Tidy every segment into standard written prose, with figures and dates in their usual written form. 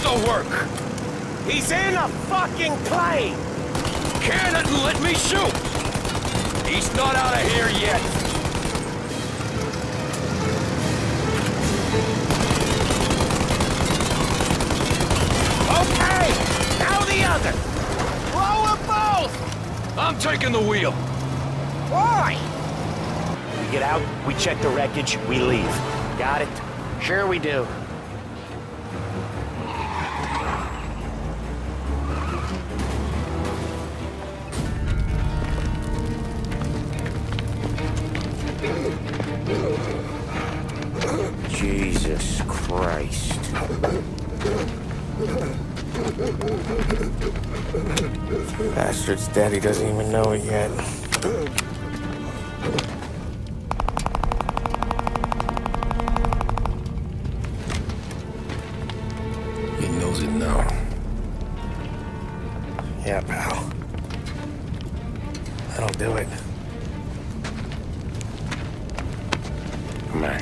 pistol work? He's in a fucking plane! Can it and let me shoot! He's not out of here yet! Okay! Now the other! Blow them both! I'm taking the wheel. Why? We get out, we check the wreckage, we leave. Got it? Sure we do. Jesus Christ. Bastard's daddy doesn't even know it yet. He knows it now. Yeah, pal. That'll do it. Come on.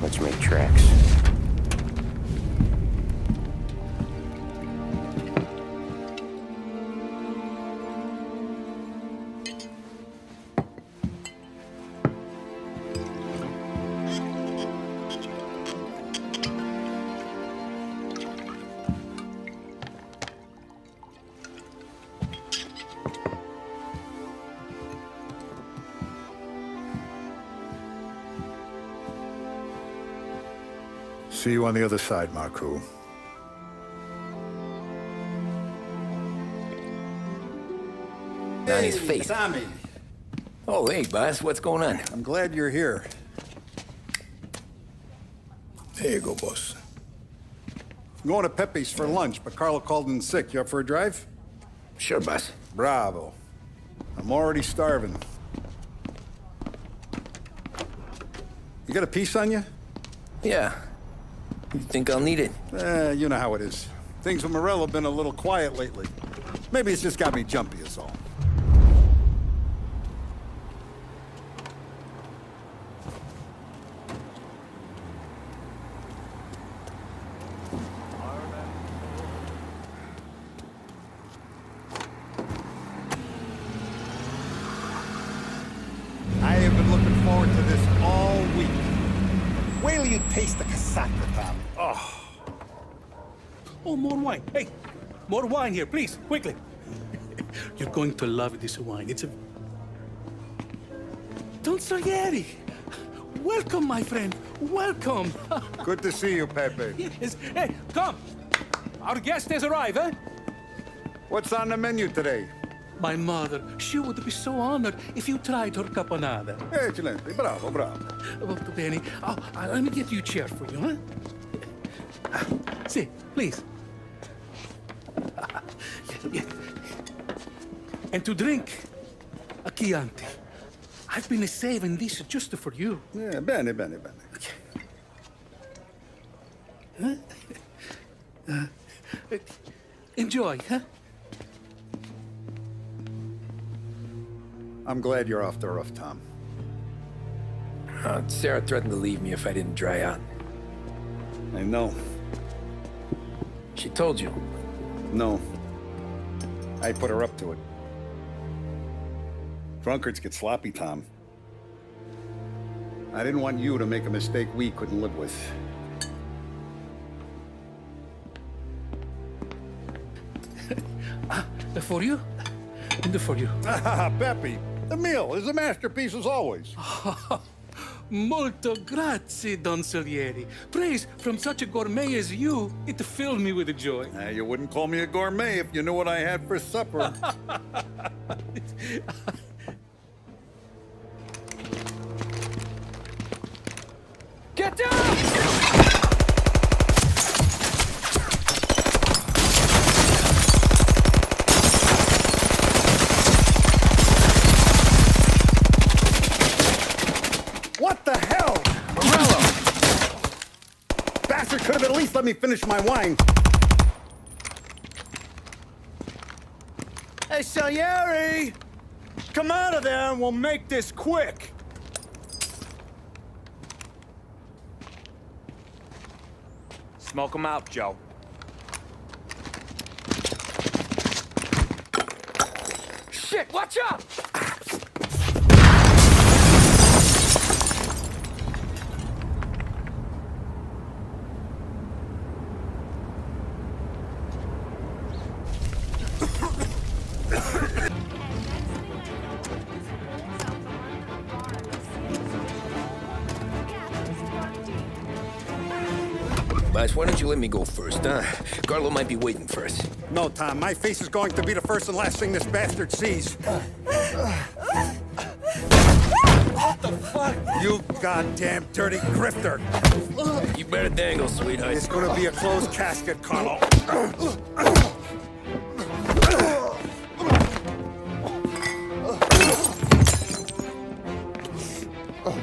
Let's make tracks. See you on the other side, Marco. On his face. Tommy, Oh, hey, boss. What's going on? I'm glad you're here. There you go, boss. I'm going to Pepe's for lunch, but Carlo called in sick. You up for a drive? Sure, boss. Bravo. I'm already starving. You got a piece on you? Yeah. You think I'll need it? You know how it is. Things with Morello have been a little quiet lately. Maybe it's just got me jumpy is all. I have been looking forward to this all week. Wait till you taste the casaca, Tommy. Oh. Oh, more wine. Hey, more wine here, please, quickly. You're going to love this wine. It's a... Don Salieri. Welcome, my friend. Welcome. Good to see you, Pepe. Yes. Hey, come. Our guest has arrived, eh? What's on the menu today? My mother, she would be so honored if you tried her caponata. Excelente, bravo, bravo. Molto bene. Oh, let me get you a chair for you, huh? See, please. Yeah. And to drink, a Chianti. I've been saving this just for you. Yeah, bene, bene, bene. Enjoy, huh? I'm glad you're off the roof, Tom. Sarah threatened to leave me if I didn't dry out. I know. She told you. No. I put her up to it. Drunkards get sloppy, Tom. I didn't want you to make a mistake we couldn't live with. For you? And for you. Ah, Pepe, the meal is a masterpiece as always. Molto grazie, Don Salieri. Praise from such a gourmet as you, it filled me with joy. You wouldn't call me a gourmet if you knew what I had for supper. Get down! What the hell? Morello! Bastard could have at least let me finish my wine. Hey, Salieri! Come out of there and we'll make this quick. Smoke him out, Joe. Shit, watch out! Boss, why don't you let me go first, huh? Carlo might be waiting for us. No, Tom, my face is going to be the first and last thing this bastard sees. What the fuck? You goddamn dirty grifter. You better dangle, sweetheart. It's gonna be a closed casket, Carlo.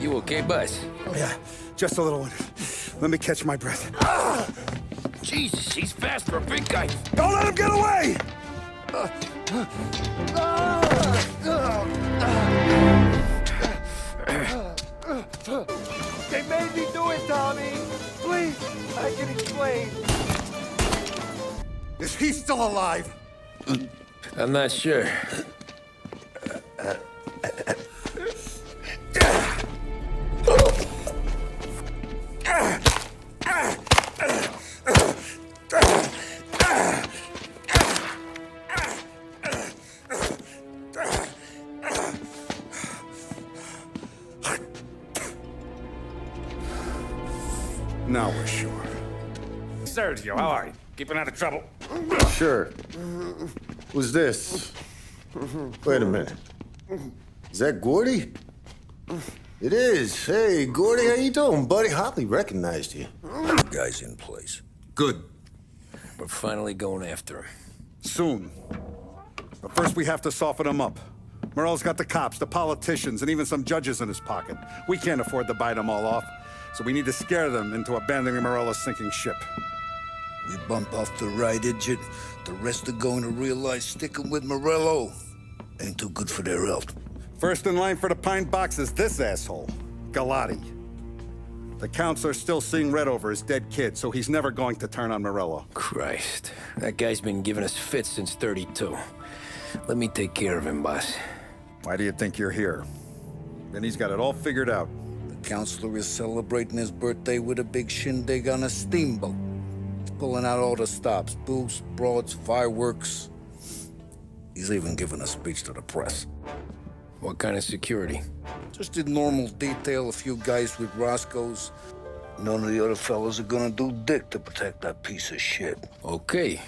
You okay, boss? Yeah, just a little one. Let me catch my breath. Jesus, he's fast for a big guy. Don't let him get away! They made me do it, Tommy. Please, I can explain. Is he still alive? I'm not sure. Now we're sure. Sergio, how are you? Keeping out of trouble? Sure. Who's this? Wait a minute. Is that Gordy? It is. Hey, Gordy, how you doing, buddy? Hardly recognized you. Guy's in place. Good. We're finally going after him. Soon. But first we have to soften him up. Morello's got the cops, the politicians, and even some judges in his pocket. We can't afford to bite them all off, so we need to scare them into abandoning Morello's sinking ship. We bump off the right idiot, the rest are going to realize sticking with Morello ain't too good for their health. First in line for the pine box is this asshole, Galati. The counselor's still seeing red over his dead kid, so he's never going to turn on Morello. Christ. That guy's been giving us fits since 32. Let me take care of him, boss. Why do you think you're here? And he's got it all figured out. The counselor is celebrating his birthday with a big shindig on a steamboat. He's pulling out all the stops, booze, broads, fireworks. He's even giving a speech to the press. What kind of security? Just in normal detail, a few guys with Roscoe's. None of the other fellas are gonna do dick to protect that piece of shit. Okay.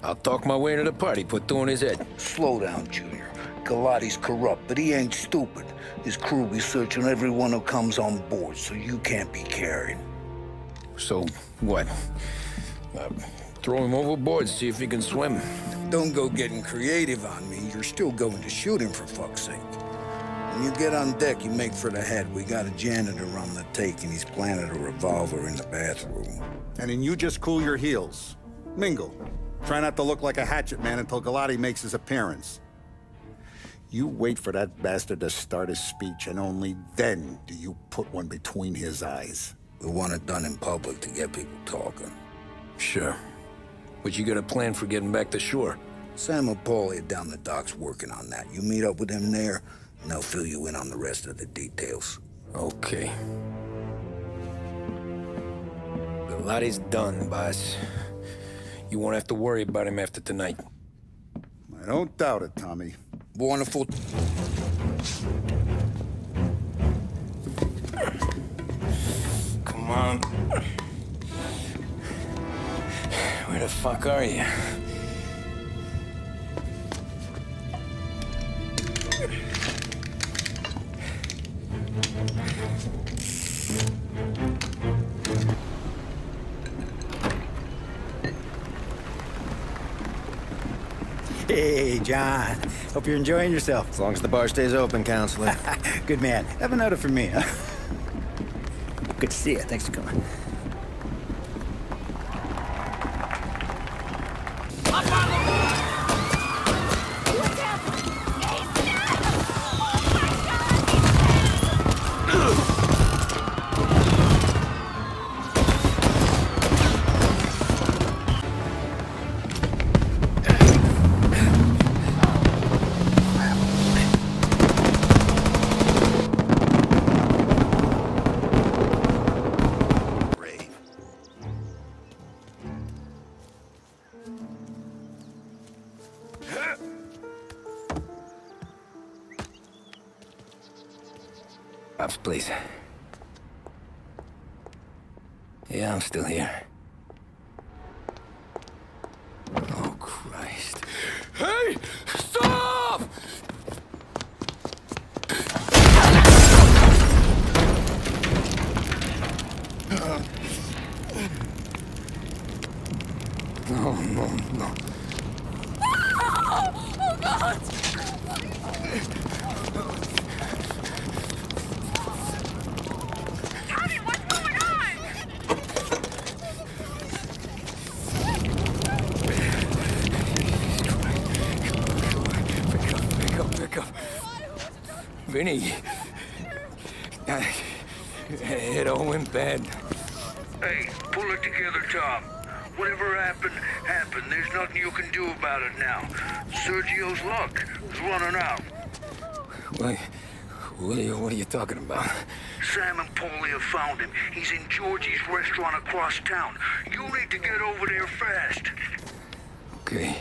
I'll talk my way into the party, put two in his head. Slow down, Junior. Galati's corrupt, but he ain't stupid. His crew be searching everyone who comes on board, so you can't be carried. So, what? Throw him overboard, see if he can swim. Don't go getting creative on me. You're still going to shoot him, for fuck's sake. When you get on deck, you make for the head. We got a janitor on the take, and he's planted a revolver in the bathroom. And then you just cool your heels. Mingle. Try not to look like a hatchet man until Galati makes his appearance. You wait for that bastard to start his speech, and only then do you put one between his eyes. We want it done in public to get people talking. Sure. But you got a plan for getting back to shore? Sam and Paulie are down the docks working on that. You meet up with them there, and they'll fill you in on the rest of the details. Okay. Galati's done, boss. You won't have to worry about him after tonight. I don't doubt it, Tommy. Wonderful. Come on. Where the fuck are you? Hey, John. Hope you're enjoying yourself. As long as the bar stays open, counselor. Good man. Have a note for me, huh? Good to see you. Thanks for coming. Pops, please. Yeah, I'm still here. Oh, Christ. Hey! Stop! No, no, no. Oh, God! Tommy, what's going on? Pick up. Vinny. It all went bad. Hey, pull it together, Tom. Whatever happened, happened. There's nothing you can do about it now. Sergio's luck is running out. What are you talking about? Sam and Paulie have found him. He's in Georgie's restaurant across town. You need to get over there fast. Okay.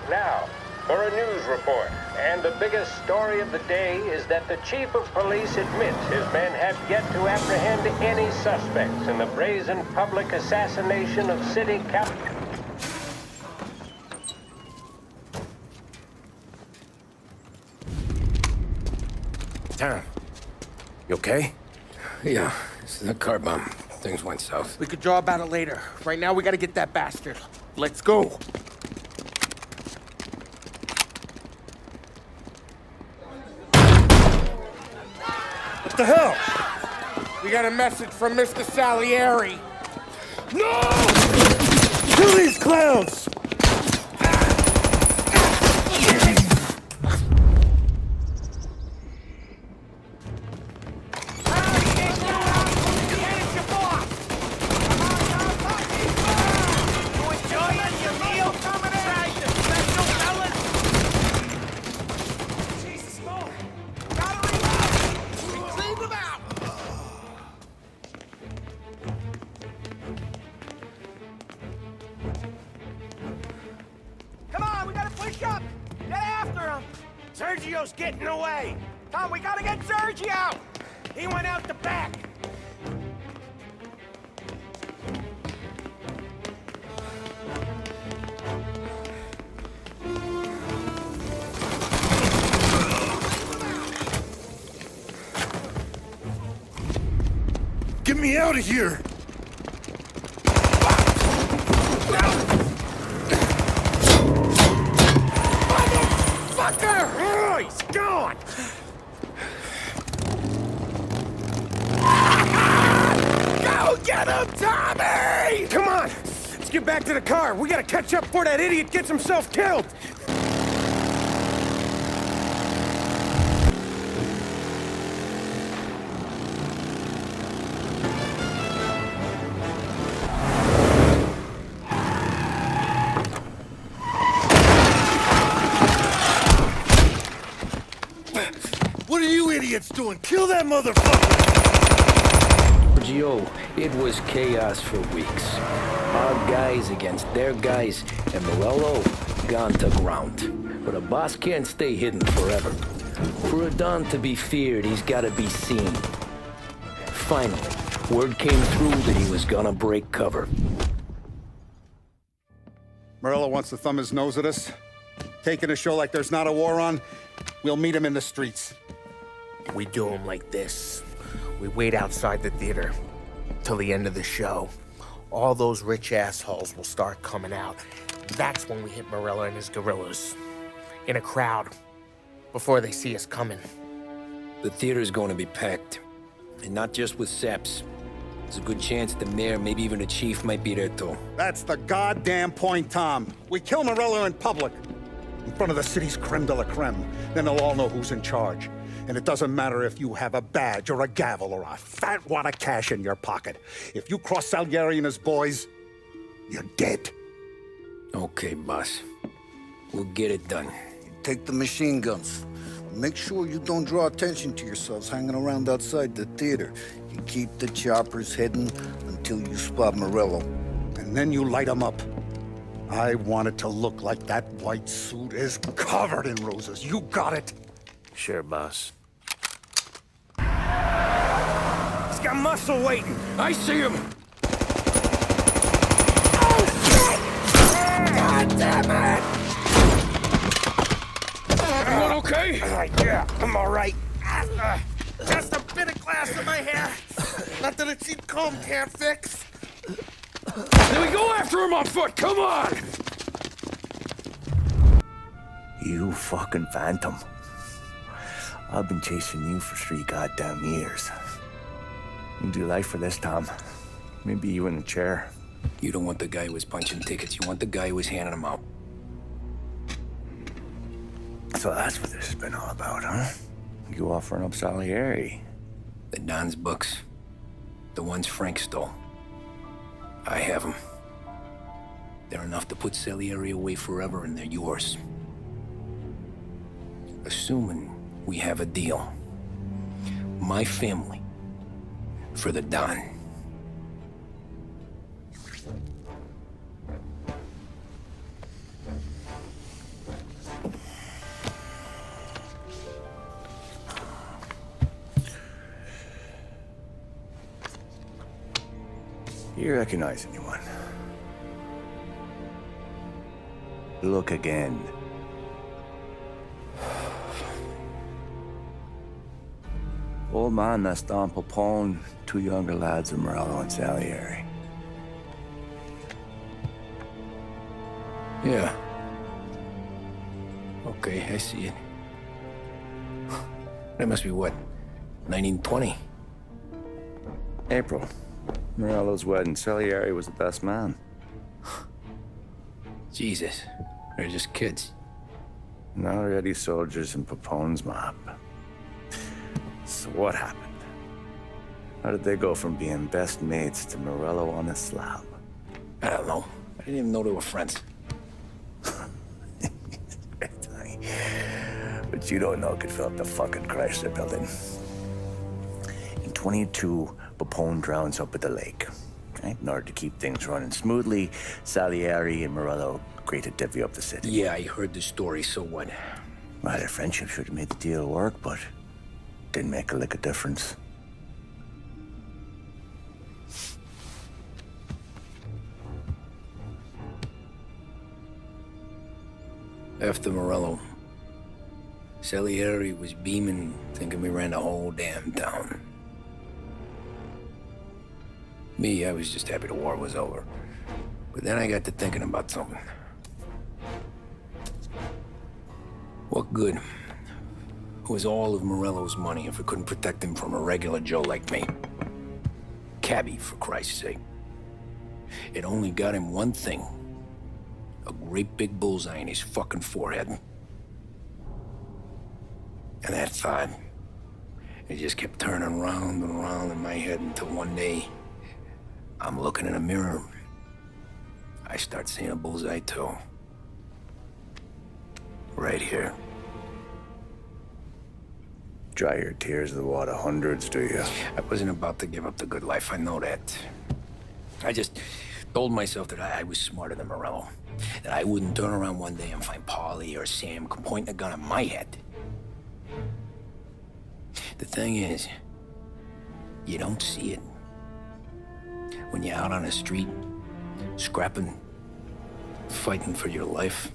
Now, for a news report. And the biggest story of the day is that the chief of police admits his men have yet to apprehend any suspects in the brazen public assassination of city council. Tom, you okay? Yeah, it's a car bomb. Things went south. We could draw about it later. Right now, we gotta get that bastard. Let's go. What the hell? We got a message from Mr. Salieri. No! Kill these clowns! Sergio's getting away! Tom, we gotta get Sergio! He went out the back! Get me out of here! Oh, he's gone! Go get him, Tommy! Come on! Let's get back to the car. We gotta catch up before that idiot gets himself killed! What are you idiots doing? Kill that motherfucker! Sergio, it was chaos for weeks. Our guys against their guys, and Morello gone to ground. But a boss can't stay hidden forever. For a Don to be feared, he's gotta be seen. Finally, word came through that he was gonna break cover. Morello wants to thumb his nose at us. Taking a show like there's not a war on. We'll meet him in the streets. We do him like this. We wait outside the theater till the end of the show. All those rich assholes will start coming out. That's when we hit Morello and his guerrillas. In a crowd. Before they see us coming. The theater's going to be packed. And not just with saps. There's a good chance the mayor, maybe even the chief, might be there too. That's the goddamn point, Tom. We kill Morello in public. In front of the city's creme de la creme. Then they'll all know who's in charge. And it doesn't matter if you have a badge or a gavel or a fat wad of cash in your pocket. If you cross Salieri and his boys, you're dead. Okay, boss. We'll get it done. Take the machine guns. Make sure you don't draw attention to yourselves hanging around outside the theater. You keep the choppers heading until you spot Morello. And then you light them up. I want it to look like that white suit is covered in roses. You got it? Sure, boss. He's got muscle waiting. I see him! Oh, shit! God damn it! Everyone okay? Yeah, I'm all right. Just a bit of glass in my hair. Nothing a cheap comb can't fix. Then we go after him on foot, come on! You fucking phantom. I've been chasing you for 3 goddamn years. You do life for this, Tom. Maybe you in the chair. You don't want the guy who was punching tickets. You want the guy who was handing them out. So that's what this has been all about, huh? You offering up Salieri. The Don's books. The ones Frank stole. I have them. They're enough to put Salieri away forever, and they're yours. Assuming we have a deal. My family for the Don. You recognize anyone? Look again. Old man, that's Don Popone, 2 younger lads of Morello and Salieri. Yeah. Okay, I see it. That must be what? 1920? April. Morello's wedding. Salieri was the best man. Jesus. They're just kids. Now already soldiers in Papone's mob. So what happened? How did they go from being best mates to Morello on a slab? I don't know. I didn't even know they were friends. But you don't know could fill up the fucking Chrysler building. In 22, Papone drowns up at the lake. Right? In order to keep things running smoothly, Salieri and Morello agreed to divvy up the city. Yeah, I heard the story, so what? Well, their friendship should have made the deal work, but didn't make a lick of difference. After Morello, Salieri was beaming, thinking we ran the whole damn town. Me, I was just happy the war was over. But then I got to thinking about something. What good was all of Morello's money if it couldn't protect him from a regular Joe like me? Cabbie, for Christ's sake. It only got him one thing. A great big bullseye in his fucking forehead. And that thought, it just kept turning round and round in my head until one day, I'm looking in a mirror. I start seeing a bullseye too. Right here. Dry your tears of the water hundreds, do you? I wasn't about to give up the good life, I know that. I just told myself that I was smarter than Morello. That I wouldn't turn around one day and find Paulie or Sam pointing a gun at my head. The thing is, you don't see it. When you're out on the street, scrapping, fighting for your life,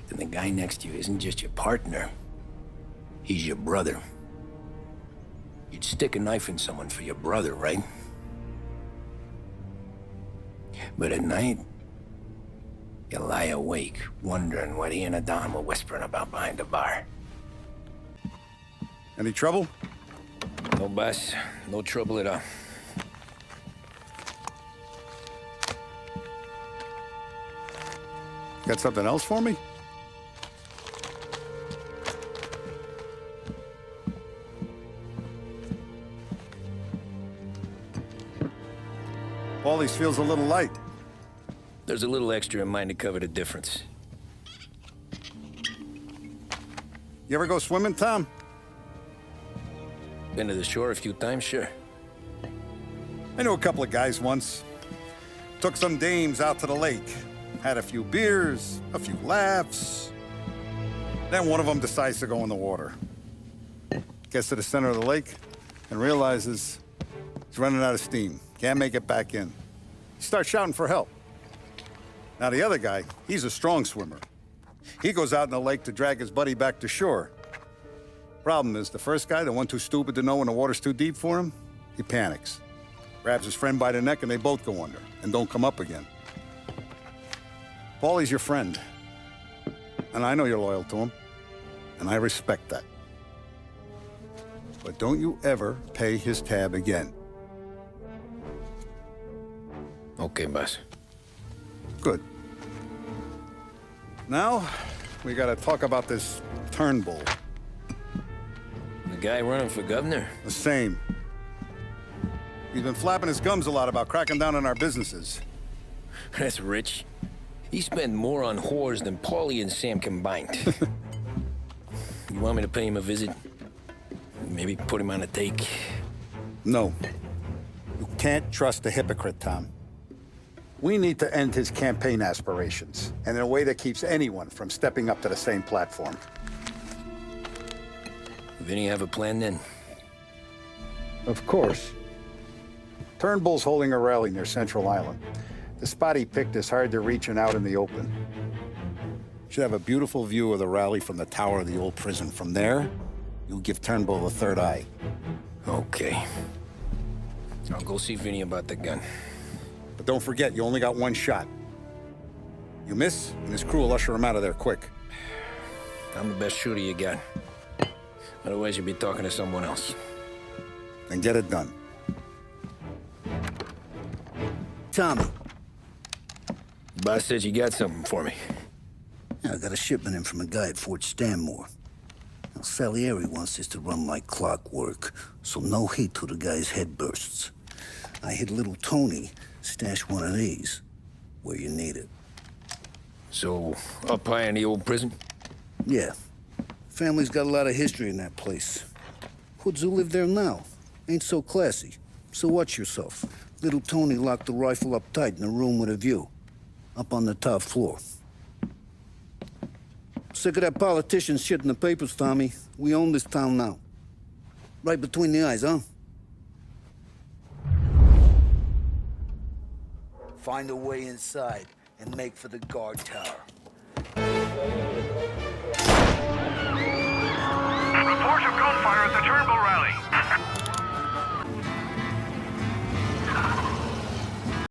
then the guy next to you isn't just your partner, he's your brother. You'd stick a knife in someone for your brother, right? But at night, you lie awake, wondering what he and Don were whispering about behind the bar. Any trouble? No, boss. No trouble at all. Got something else for me? Paulie's feels a little light. There's a little extra in mine to cover the difference. You ever go swimming, Tom? Been to the shore a few times, sure. I knew a couple of guys once. Took some dames out to the lake. Had a few beers, a few laughs. Then one of them decides to go in the water. Gets to the center of the lake and realizes he's running out of steam. Can't make it back in. He starts shouting for help. Now the other guy, he's a strong swimmer. He goes out in the lake to drag his buddy back to shore. Problem is, the first guy, the one too stupid to know when the water's too deep for him, he panics. Grabs his friend by the neck and they both go under and don't come up again. Paulie's your friend. And I know you're loyal to him. And I respect that. But don't you ever pay his tab again. Okay, boss. Good. Now, we gotta talk about this Turnbull. The guy running for governor? The same. He's been flapping his gums a lot about cracking down on our businesses. That's rich. He spent more on whores than Paulie and Sam combined. You want me to pay him a visit? Maybe put him on a take? No. You can't trust a hypocrite, Tom. We need to end his campaign aspirations, and in a way that keeps anyone from stepping up to the same platform. Vinny have a plan then? Of course. Turnbull's holding a rally near Central Island. The spot he picked is hard to reach and out in the open. Should have a beautiful view of the rally from the tower of the old prison. From there, you'll give Turnbull a third eye. Okay. I'll go see Vinny about the gun. But don't forget, you only got one shot. You miss, and his crew will usher him out of there quick. I'm the best shooter you got. Otherwise, you'll be talking to someone else. Then get it done. Tommy. Boss said you got something for me. Yeah, I got a shipment in from a guy at Fort Stanmore. Now, Salieri wants this to run like clockwork, so no heat till the guy's head bursts. I hit little Tony, stash one of these where you need it. So, up high in the old prison? Yeah. Family's got a lot of history in that place. Hoods who live there now ain't so classy. So watch yourself. Little Tony locked the rifle up tight in a room with a view. Up on the top floor. Sick of that politician shit in the papers, Tommy. We own this town now. Right between the eyes, huh? Find a way inside and make for the guard tower.